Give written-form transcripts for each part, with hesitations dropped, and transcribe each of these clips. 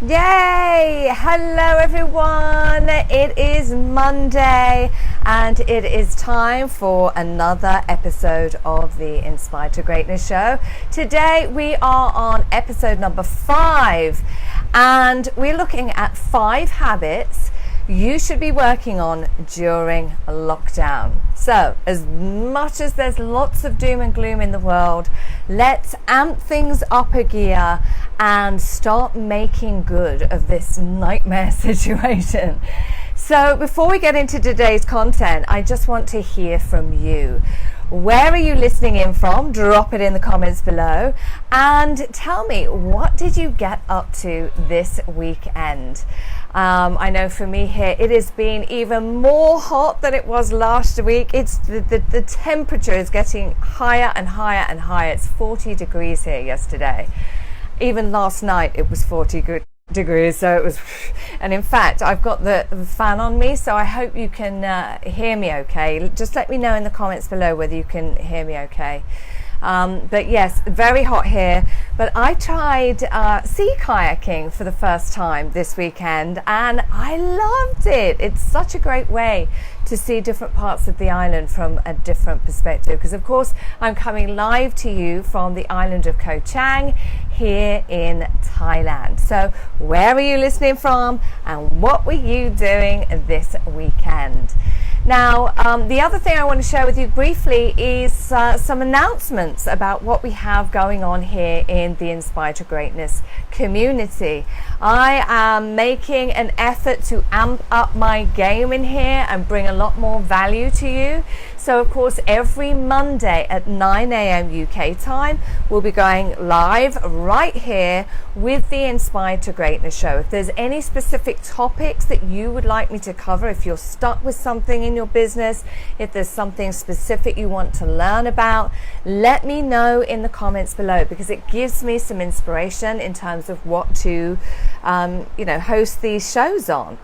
Yay! Hello everyone! It is Monday and it is time for another episode of the Inspired to Greatness show. Today we are on episode number 5 and we're looking at 5 habits you should be working on during lockdown. So, as much as there's lots of doom and gloom in the world, let's amp things up a gear and start making good of this nightmare situation. So, before we get into today's content, I just want to hear from you. Where are you listening in from? Drop it in the comments below and tell me, what did you get up to this weekend? I know for me here, it has been even more hot than it was last week. It's the temperature is getting higher and higher and higher. It's 40 degrees here yesterday. Even last night it was 40 degrees, so it was, and in fact I've got the fan on me, so I hope you can hear me okay. Just let me know in the comments below whether you can hear me okay. But yes, very hot here. But I tried sea kayaking for the first time this weekend and I loved it. It's such a great way to see different parts of the island from a different perspective, because of course I'm coming live to you from the island of Koh Chang here in Thailand. So where are you listening from and what were you doing this weekend? Now, the other thing I want to share with you briefly is some announcements about what we have going on here in the Inspire to Greatness community. I am making an effort to amp up my game in here and bring a lot more value to you. So, of course, every Monday at 9 a.m. UK time, we'll be going live right here with the Inspire to Greatness show. If there's any specific topics that you would like me to cover, if you're stuck with something in your business, if there's something specific you want to learn about, let me know in the comments below, because it gives me some inspiration in terms of what to, host these shows on.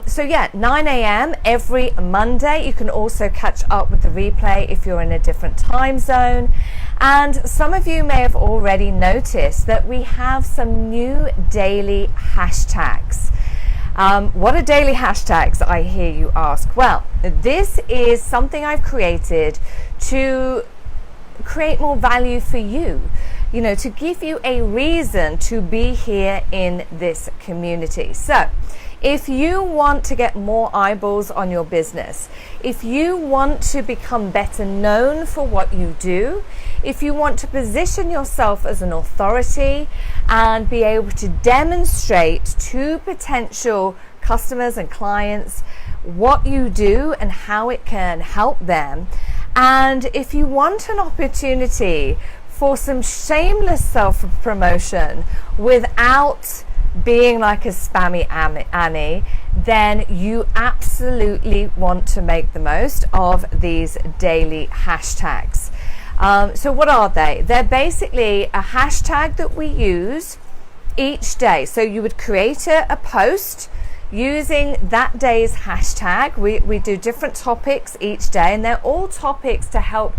So yeah, 9 a.m. every Monday. You can also catch up with the replay if you're in a different time zone. And some of you may have already noticed that we have some new daily hashtags. What are daily hashtags, I hear you ask? Well, this is something I've created to create more value for you. To give you a reason to be here in this community. So, if you want to get more eyeballs on your business, if you want to become better known for what you do, if you want to position yourself as an authority and be able to demonstrate to potential customers and clients what you do and how it can help them, and if you want an opportunity for some shameless self-promotion without being like a spammy Annie, then you absolutely want to make the most of these daily hashtags. So what are they? They're basically a hashtag that we use each day. So you would create a post using that day's hashtag. We do different topics each day, and they're all topics to help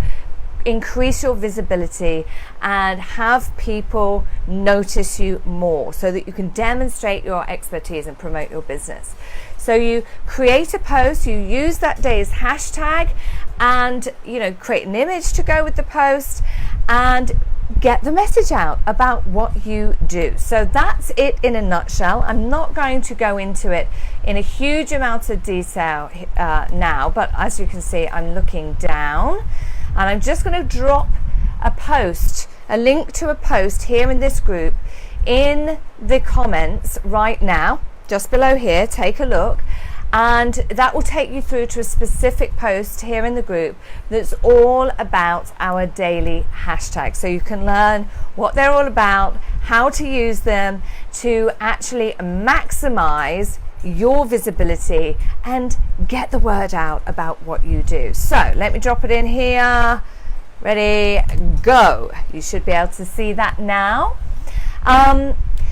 increase your visibility and have people notice you more, so that you can demonstrate your expertise and promote your business. So you create a post, you use that day's hashtag, and create an image to go with the post and get the message out about what you do. So that's it in a nutshell. I'm not going to go into it in a huge amount of detail now, but as you can see, I'm looking down and I'm just going to drop a link to a post here in this group in the comments right now, just below here. Take a look, and that will take you through to a specific post here in the group that's all about our daily hashtags. So you can learn what they're all about, how to use them to actually maximize your visibility and get the word out about what you do. So let me drop it in here. Ready, go. You should be able to see that now.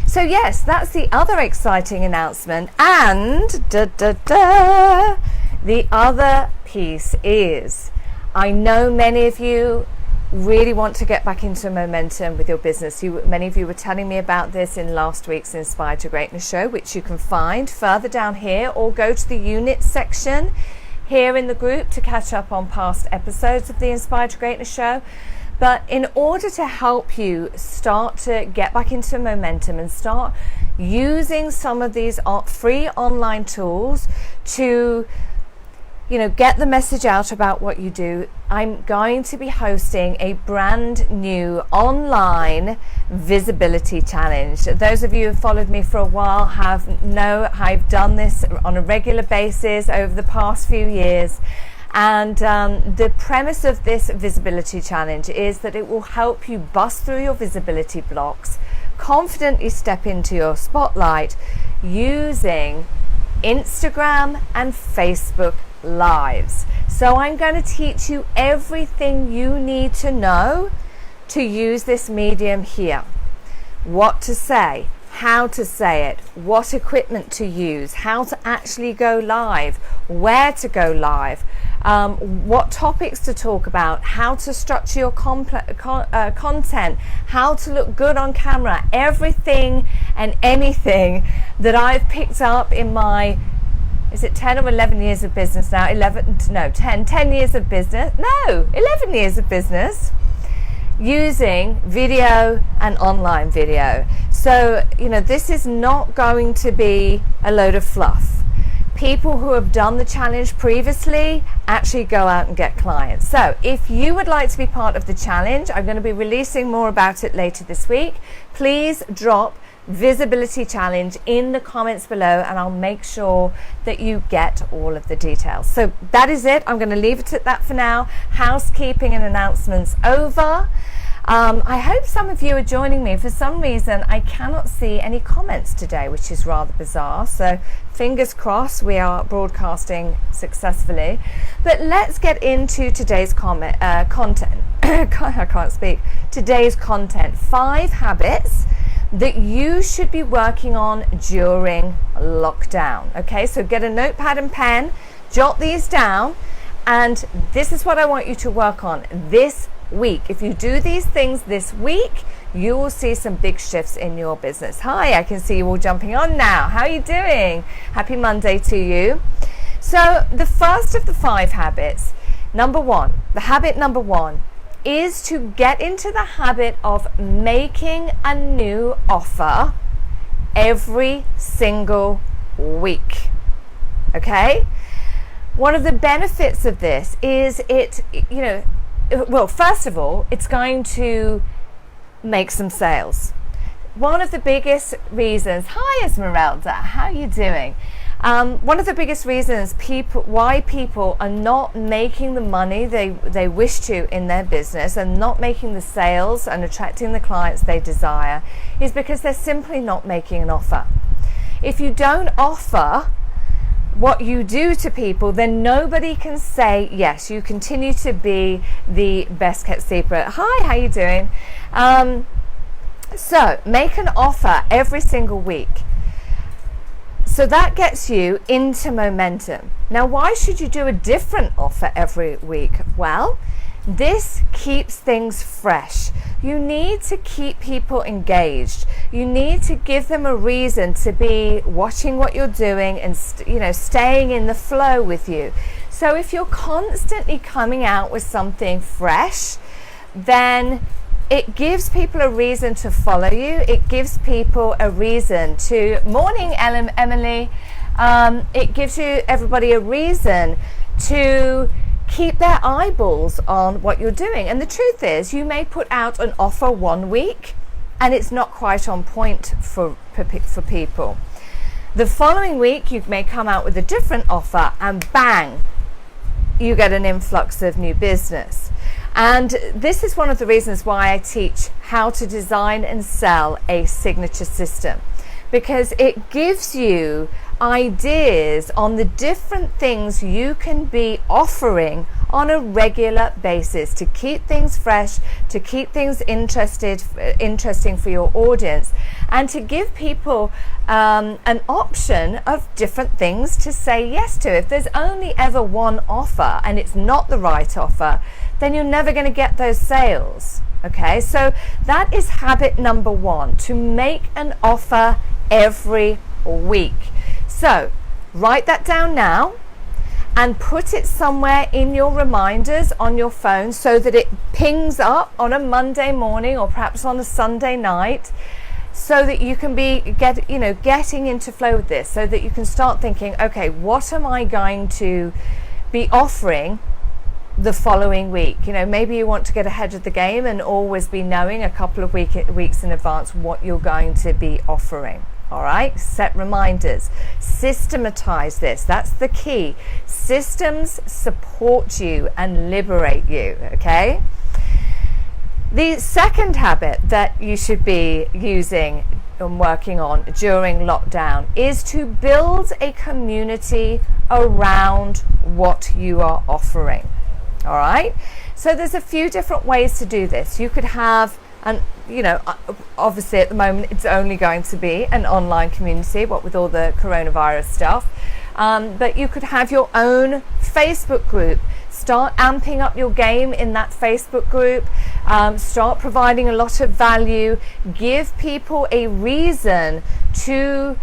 So yes, that's the other exciting announcement. And the other piece is, I know many of you really want to get back into momentum with your business, many of you were telling me about this in last week's Inspired to Greatness show, which you can find further down here, or go to the units section here in the group to catch up on past episodes of the Inspired to Greatness show. But in order to help you start to get back into momentum and start using some of these free online tools to get the message out about what you do, I'm going to be hosting a brand new online visibility challenge. Those of you who have followed me for a while know I've done this on a regular basis over the past few years. And the premise of this visibility challenge is that it will help you bust through your visibility blocks, confidently step into your spotlight using Instagram and Facebook Lives. So I'm going to teach you everything you need to know to use this medium here. What to say, how to say it, what equipment to use, how to actually go live, where to go live, what topics to talk about, how to structure your content, how to look good on camera, everything and anything that I've picked up in my, is it 10 or 11 years of business now? 10 years of business. No, 11 years of business using video and online video. So, this is not going to be a load of fluff. People who have done the challenge previously actually go out and get clients. So if you would like to be part of the challenge, I'm going to be releasing more about it later this week. Please drop visibility challenge in the comments below and I'll make sure that you get all of the details. So that is it. I'm going to leave it at that for now. Housekeeping and announcements over. I hope some of you are joining me. For some reason, I cannot see any comments today, which is rather bizarre. So fingers crossed we are broadcasting successfully. But let's get into today's content. I can't speak. Today's content. 5 habits that you should be working on during lockdown. Okay, so get a notepad and pen, jot these down, and this is what I want you to work on this week. If you do these things this week, you will see some big shifts in your business. Hi, I can see you all jumping on now. How are you doing? Happy Monday to you. So the first of the 5 habits, habit number one is to get into the habit of making a new offer every single week. Okay? One of the benefits of this is first of all, it's going to make some sales. One of the biggest reasons, hi Esmeralda, how are you doing? One of the biggest reasons why people are not making the money they wish to in their business and not making the sales and attracting the clients they desire is because they're simply not making an offer. If you don't offer what you do to people, then nobody can say yes. You continue to be the best kept secret. Hi, how you doing? So make an offer every single week. So that gets you into momentum. Now, why should you do a different offer every week? Well, this keeps things fresh. You need to keep people engaged. You need to give them a reason to be watching what you're doing and staying in the flow with you. So if you're constantly coming out with something fresh, then it gives people a reason to follow you. It gives people a reason to, morning Emily, it gives everybody a reason to keep their eyeballs on what you're doing. And the truth is, you may put out an offer one week and it's not quite on point for people. The following week, you may come out with a different offer and bang, you get an influx of new business. And this is one of the reasons why I teach how to design and sell a signature system, because it gives you ideas on the different things you can be offering on a regular basis to keep things fresh, to keep things interesting for your audience, and to give people an option of different things to say yes to. If there's only ever one offer and it's not the right offer, then you're never going to get those sales. Okay, so that is habit number 1, to make an offer every week. So write that down now and put it somewhere in your reminders on your phone so that it pings up on a Monday morning or perhaps on a Sunday night, so that you can be getting into flow with this, so that you can start thinking, okay, what am I going to be offering the following week? Maybe you want to get ahead of the game and always be knowing a couple of weeks in advance what you're going to be offering. All right, set reminders, systematize this. That's the key. Systems support you and liberate you. Okay. The second habit that you should be using and working on during lockdown is to build a community around what you are offering. All right, so there's a few different ways to do this. You could have obviously at the moment it's only going to be an online community, what with all the coronavirus stuff, but you could have your own Facebook group. Start amping up your game in that Facebook group. Start providing a lot of value. Give people a reason to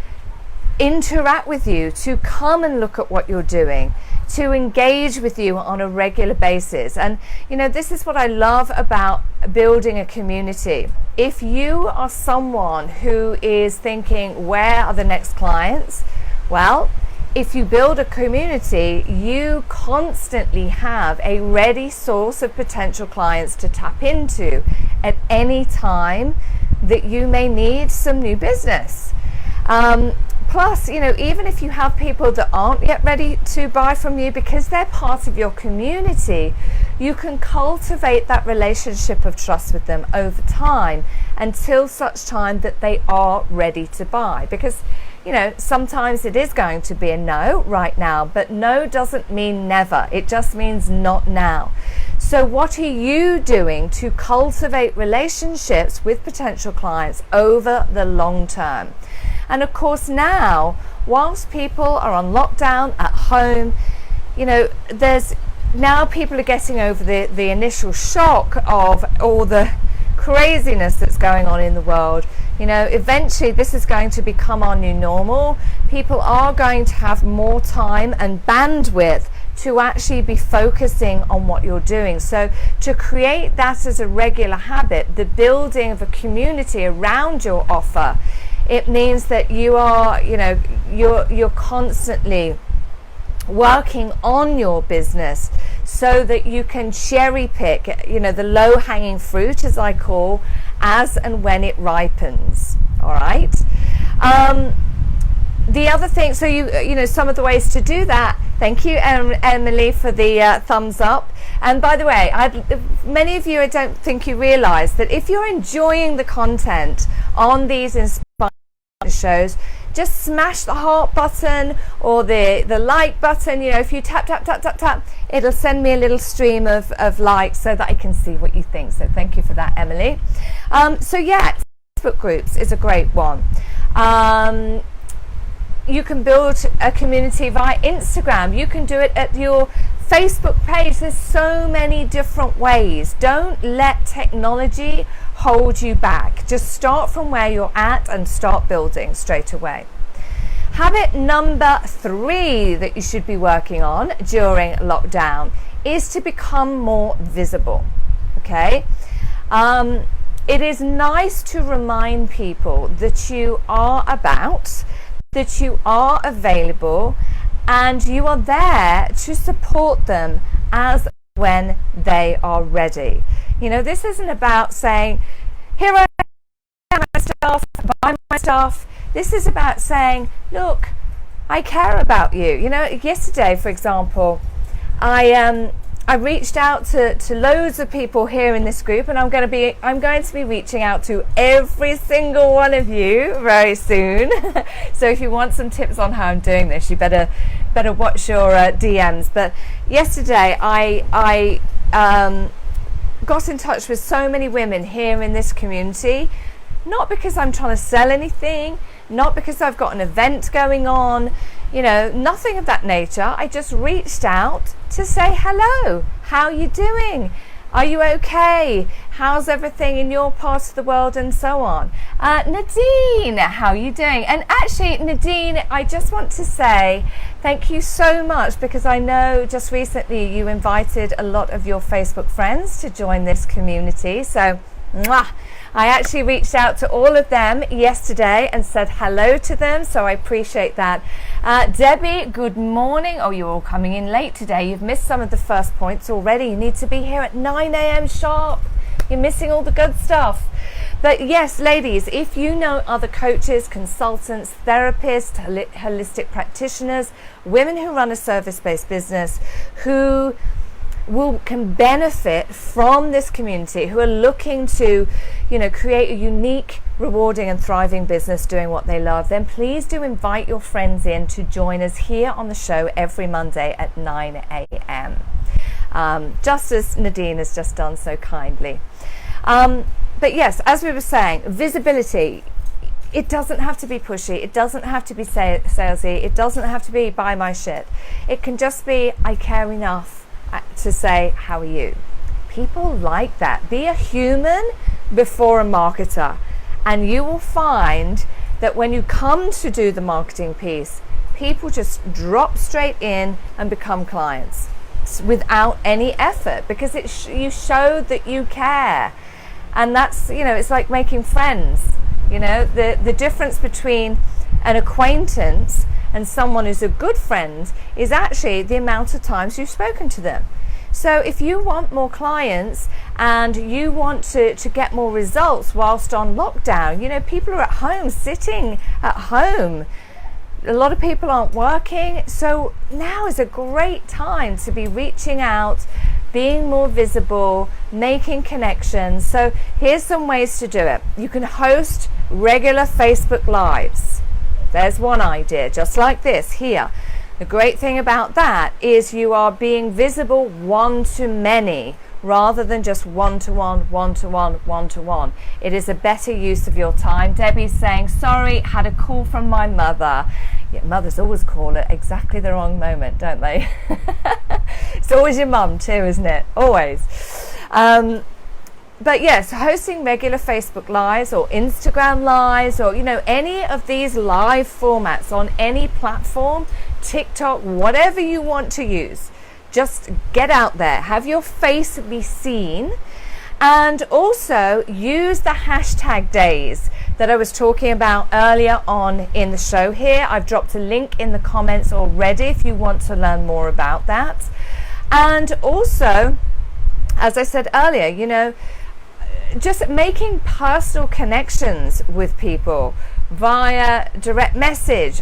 interact with you, to come and look at what you're doing, to engage with you on a regular basis. And this is what I love about building a community. If you are someone who is thinking, where are the next clients? Well, if you build a community, you constantly have a ready source of potential clients to tap into at any time that you may need some new business. Plus, even if you have people that aren't yet ready to buy from you, because they're part of your community, you can cultivate that relationship of trust with them over time until such time that they are ready to buy. Because, sometimes it is going to be a no right now, but no doesn't mean never. It just means not now. So what are you doing to cultivate relationships with potential clients over the long term? And of course now, whilst people are on lockdown at home, people are getting over the initial shock of all the craziness that's going on in the world. Eventually this is going to become our new normal. People are going to have more time and bandwidth to actually be focusing on what you're doing. So to create that as a regular habit, the building of a community around your offer, it means that you are, you're constantly working on your business so that you can cherry pick, the low-hanging fruit, as I call, as and when it ripens. All right. The other thing, so some of the ways to do that. Thank you, Emily, for the thumbs up. And by the way, many of you, I don't think you realise that if you're enjoying the content on these inspiring shows, just smash the heart button or the like button. If you tap, it'll send me a little stream of likes so that I can see what you think. So thank you for that, Emily. Facebook groups is a great one. You can build a community via Instagram. You can do it at your Facebook page. There's so many different ways. Don't let technology hold you back. Just start from where you're at and start building straight away. Habit number 3 that you should be working on during lockdown is to become more visible. Okay? It is nice to remind people that you are about, that you are available, and you are there to support them as when they are ready. This isn't about saying, here I am, my stuff, buy my stuff. This is about saying, look, I care about you. Yesterday, for example, I I reached out to loads of people here in this group, and I'm going to be reaching out to every single one of you very soon. So if you want some tips on how I'm doing this, you better watch your DMs. But yesterday I got in touch with so many women here in this community, not because I'm trying to sell anything, not because I've got an event going on, nothing of that nature. I just reached out to say hello. How are you doing? Are you okay? How's everything in your part of the world, and so on? Nadine, how are you doing? And actually, Nadine, I just want to say thank you so much, because I know just recently you invited a lot of your Facebook friends to join this community. So, mwah. I actually reached out to all of them yesterday and said hello to them, so I appreciate that. Debbie, good morning. Oh, you're all coming in late today. You've missed some of the first points already. You need to be here at 9 a.m. sharp. You're missing all the good stuff. But yes, ladies, if you know other coaches, consultants, therapists, holistic practitioners, women who run a service-based business who can benefit from this community, who are looking to create a unique, rewarding and thriving business doing what they love, then please do invite your friends in to join us here on the show every Monday at 9 a.m. Just as Nadine has just done so kindly. But yes, as we were saying, visibility. It doesn't have to be pushy. It doesn't have to be salesy. It doesn't have to be buy my shit. It can just be, I care enough to say, how are you? People like that. Be a human before a marketer, and you will find that when you come to do the marketing piece, people just drop straight in and become clients without any effort, because you show that you care. And that's, it's like making friends. The difference between an acquaintance and someone who's a good friend is actually the amount of times you've spoken to them. So if you want more clients and you want to get more results whilst on lockdown, people are at home, sitting at home. A lot of people aren't working. So now is a great time to be reaching out, being more visible, making connections. So here's some ways to do it. You can host regular Facebook Lives. There's one idea, just like this here. The great thing about that is you are being visible one-to-many rather than just one-to-one, one-to-one, one-to-one. It is a better use of your time. Debbie's saying, sorry, had a call from my mother. Yeah, mothers always call at exactly the wrong moment, don't they? It's always your mum too, isn't it? Always. But yes, hosting regular Facebook Lives or Instagram Lives or, any of these live formats on any platform, TikTok, whatever you want to use. Just get out there, have your face be seen, and also use the hashtag days that I was talking about earlier on in the show here. I've dropped a link in the comments already if you want to learn more about that. And also, as I said earlier, just making personal connections with people via direct message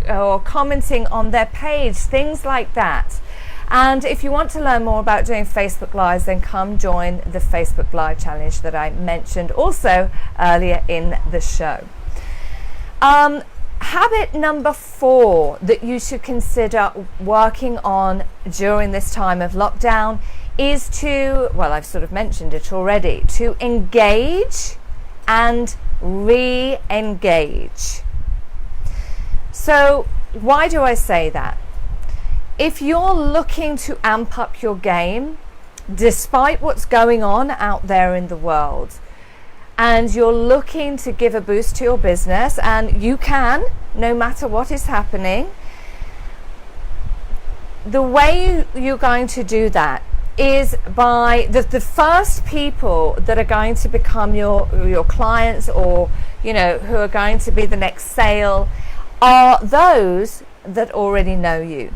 or commenting on their page, things like that. And if you want to learn more about doing Facebook Lives, then come join the Facebook Live challenge that I mentioned also earlier in the show. Habit number 4 that you should consider working on during this time of lockdown is to, I've sort of mentioned it already, to engage and re-engage. So why do I say that? If you're looking to amp up your game, despite what's going on out there in the world, and you're looking to give a boost to your business, and you can, no matter what is happening, the way you're going to do that is by the first people that are going to become your clients, or who are going to be the next sale, are those that already know you.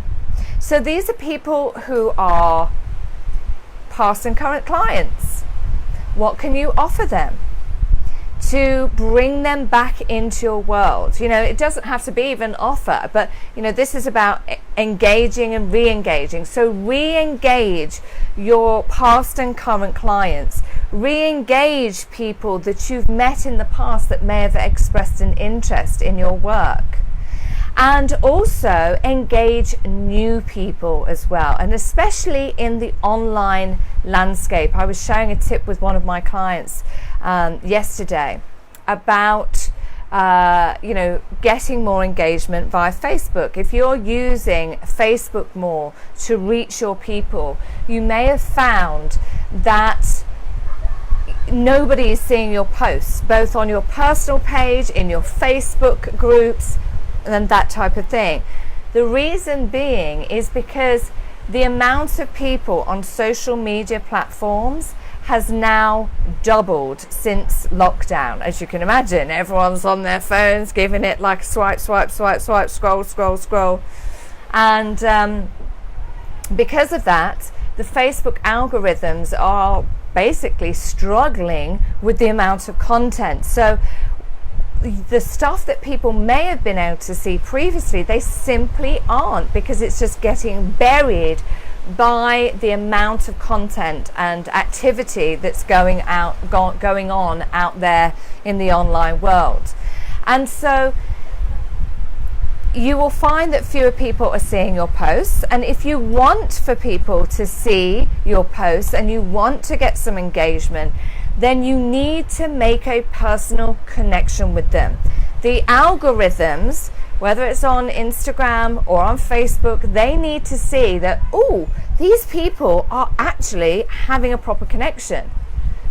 So these are people who are past and current clients. What can you offer them to bring them back into your world. It doesn't have to be even offer, but this is about engaging and re-engaging. So re-engage your past and current clients, re-engage people that you've met in the past that may have expressed an interest in your work. And also engage new people as well, and especially in the online landscape. I was sharing a tip with one of my clients yesterday about getting more engagement via Facebook. If you're using Facebook more to reach your people, you may have found that nobody is seeing your posts, both on your personal page, in your Facebook groups, and that type of thing. The reason being is because the amount of people on social media platforms has now doubled since lockdown. As you can imagine, everyone's on their phones giving it like swipe, swipe, swipe, swipe, scroll, scroll, scroll. And because of that, the Facebook algorithms are basically struggling with the amount of content. So the stuff that people may have been able to see previously, they simply aren't, because it's just getting buried by the amount of content and activity that's going on out there in the online world. And so you will find that fewer people are seeing your posts, and if you want for people to see your posts and you want to get some engagement, then you need to make a personal connection with them. The algorithms, whether it's on Instagram or on Facebook, they need to see that, these people are actually having a proper connection.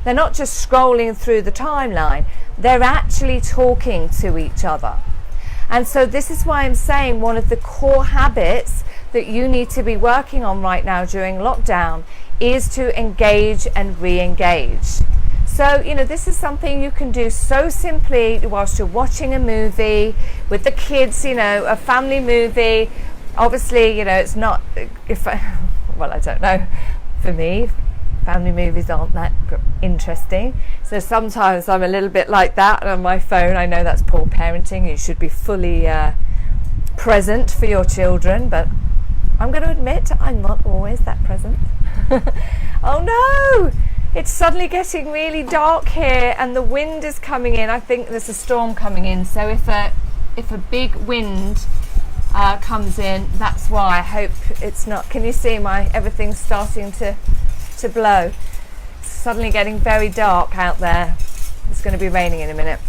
They're not just scrolling through the timeline, they're actually talking to each other. And so this is why I'm saying one of the core habits that you need to be working on right now during lockdown is to engage and re-engage. So, this is something you can do so simply whilst you're watching a movie with the kids, a family movie. Obviously, it's not, I don't know. For me, family movies aren't that interesting. So sometimes I'm a little bit like that. And on my phone, I know that's poor parenting. You should be fully present for your children. But I'm going to admit I'm not always that present. Oh no! It's suddenly getting really dark here and the wind is coming in. I think there's a storm coming in. So if a big wind comes in, that's why. I hope it's not. Can you see everything's starting to blow? It's suddenly getting very dark out there. It's going to be raining in a minute.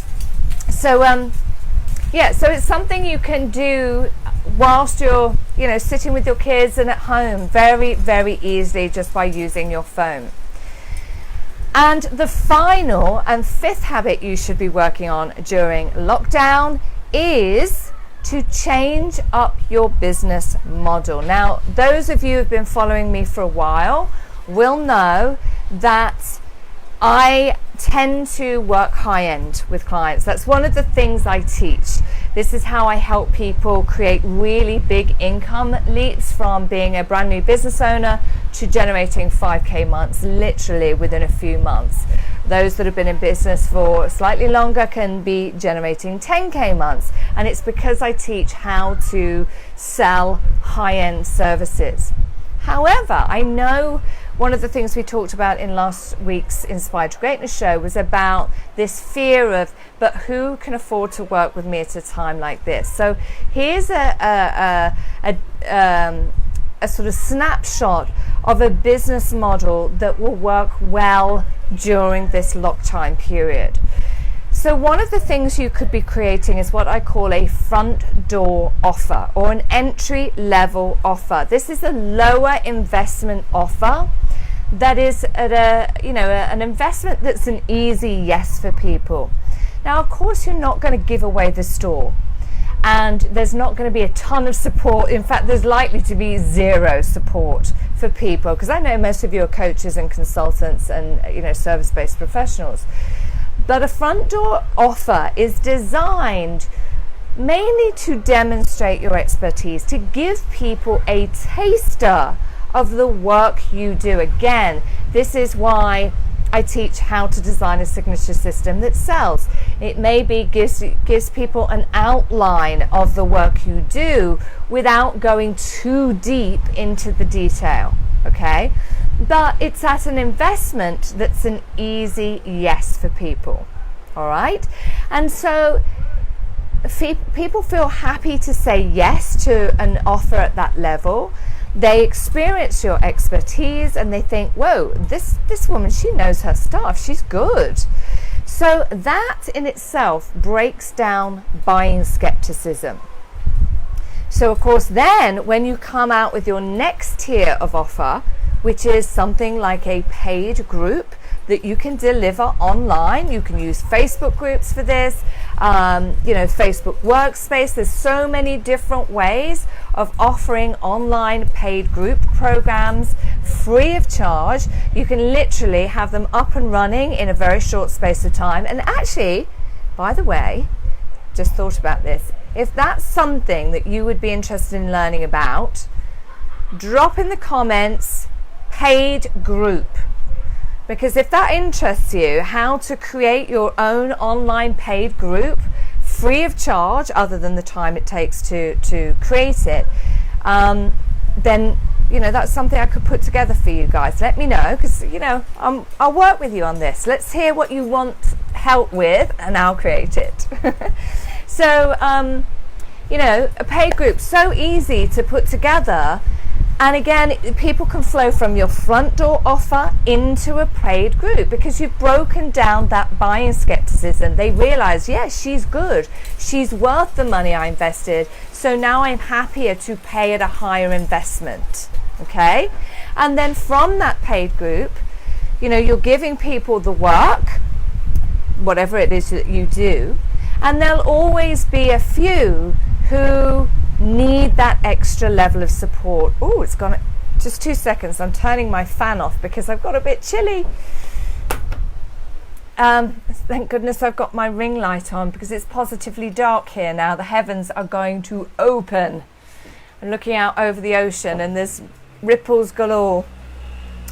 So so it's something you can do whilst you're sitting with your kids and at home very, very easily just by using your phone. And the final and fifth habit you should be working on during lockdown is to change up your business model. Now, those of you who have been following me for a while will know that I tend to work high-end with clients. That's one of the things I teach. This is how I help people create really big income leaps from being a brand new business owner to generating 5K months literally within a few months. Those that have been in business for slightly longer can be generating 10K months, and it's because I teach how to sell high-end services. However, I know one of the things we talked about in last week's Inspired to Greatness show was about this fear of, but who can afford to work with me at a time like this? So here's a sort of snapshot of a business model that will work well during this lockdown period. So one of the things you could be creating is what I call a front door offer, or an entry level offer. This is a lower investment offer that is at an investment that's an easy yes for people. Now, of course, you're not going to give away the store, and there's not going to be a ton of support. In fact, there's likely to be zero support for people, because I know most of you are coaches and consultants and service-based professionals. But a front door offer is designed mainly to demonstrate your expertise, to give people a taster of the work you do. Again, this is why I teach how to design a signature system that sells. It maybe gives people an outline of the work you do without going too deep into the detail, okay? But it's at an investment that's an easy yes for people, all right? And so people feel happy to say yes to an offer at that level. They experience your expertise and they think, whoa, this woman, she knows her stuff, she's good. So that in itself breaks down buying skepticism. So of course then when you come out with your next tier of offer, which is something like a paid group that you can deliver online. You can use Facebook groups for this, Facebook Workspace. There's so many different ways of offering online paid group programs free of charge. You can literally have them up and running in a very short space of time. And actually, by the way, just thought about this. If that's something that you would be interested in learning about, drop in the comments paid group. Because if that interests you, how to create your own online paid group free of charge, other than the time it takes to create it, then that's something I could put together for you guys. Let me know, because I'll work with you on this. Let's hear what you want help with, and I'll create it. So a paid group, so easy to put together. And again, people can flow from your front door offer into a paid group because you've broken down that buying skepticism. They realize, yes, she's good. She's worth the money I invested. So now I'm happier to pay at a higher investment. Okay? And then from that paid group, you're giving people the work, whatever it is that you do. And there'll always be a few who need that extra level of support. Oh, it's gone. Just 2 seconds. I'm turning my fan off because I've got a bit chilly. Thank goodness I've got my ring light on because it's positively dark here now. The heavens are going to open. I'm looking out over the ocean and there's ripples galore.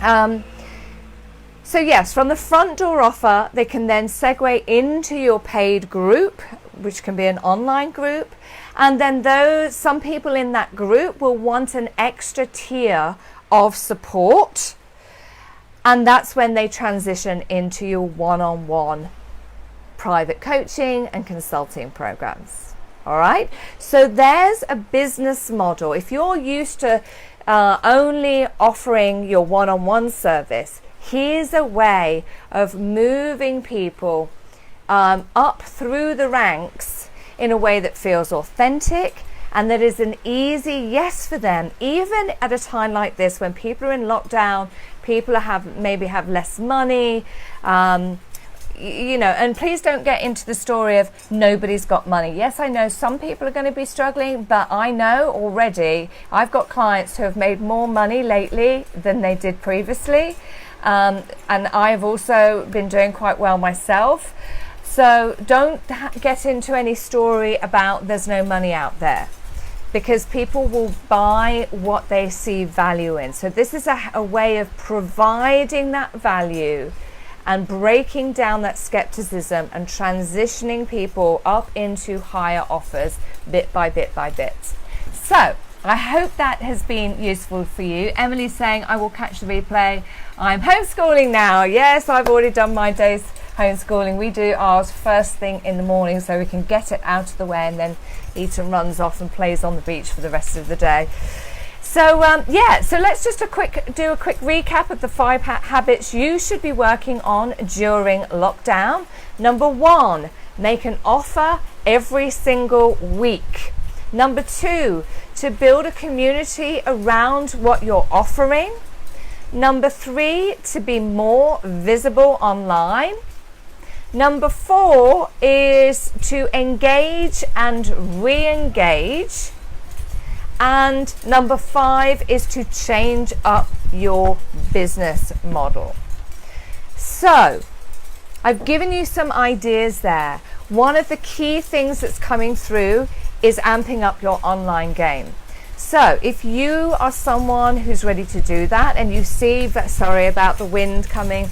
So yes, from the front door offer, they can then segue into your paid group, which can be an online group. And then some people in that group will want an extra tier of support. And that's when they transition into your one-on-one private coaching and consulting programs. All right. So there's a business model. If you're used to only offering your one-on-one service, here's a way of moving people up through the ranks in a way that feels authentic and that is an easy yes for them, even at a time like this when people are in lockdown, people maybe have less money, and please don't get into the story of nobody's got money. Yes, I know some people are going to be struggling, but I know already I've got clients who have made more money lately than they did previously, and I've also been doing quite well myself. So don't get into any story about there's no money out there, because people will buy what they see value in. So this is a way of providing that value and breaking down that skepticism and transitioning people up into higher offers bit by bit by bit. So I hope that has been useful for you. Emily's saying, I will catch the replay. I'm homeschooling now. Yes, I've already done my day's homeschooling. We do ours first thing in the morning so we can get it out of the way, and then Ethan runs off and plays on the beach for the rest of the day. So so let's just do a quick recap of the 5 habits you should be working on during lockdown. Number 1, make an offer every single week. Number 2, to build a community around what you're offering. Number 3, to be more visible online. Number 4 is to engage and re-engage. And number 5 is to change up your business model. So I've given you some ideas there. One of the key things that's coming through is amping up your online game. So if you are someone who's ready to do that and you see that, sorry about the wind coming,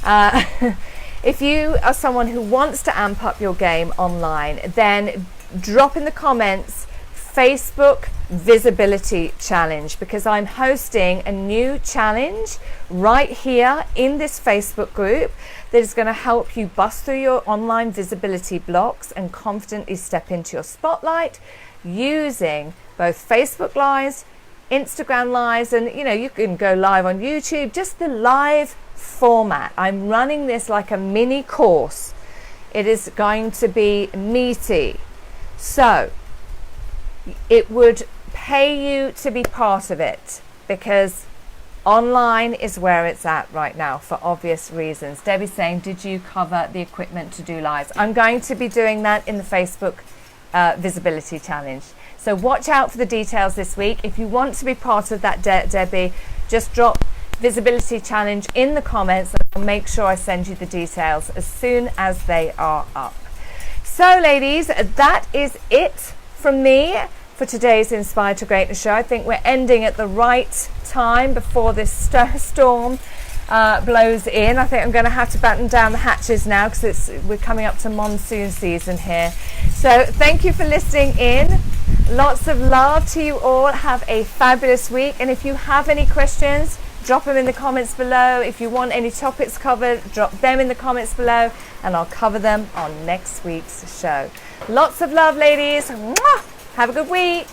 If you are someone who wants to amp up your game online, then drop in the comments Facebook visibility challenge, because I'm hosting a new challenge right here in this Facebook group that is going to help you bust through your online visibility blocks and confidently step into your spotlight using both Facebook Lives, Instagram Lives, and you can go live on YouTube, just the live format. I'm running this like a mini course. It is going to be meaty. So it would pay you to be part of it, because online is where it's at right now for obvious reasons. Debbie's saying, did you cover the equipment to do lives? I'm going to be doing that in the Facebook visibility challenge. So watch out for the details this week. If you want to be part of that, Debbie, just drop visibility challenge in the comments and I'll make sure I send you the details as soon as they are up. So ladies, that is it from me for today's Inspired to Greatness show. I think we're ending at the right time before this storm blows in. I think I'm going to have to batten down the hatches now because we're coming up to monsoon season here. So thank you for listening in. Lots of love to you all. Have a fabulous week. And if you have any questions, drop them in the comments below. If you want any topics covered, drop them in the comments below and I'll cover them on next week's show. Lots of love, ladies. Mwah! Have a good week.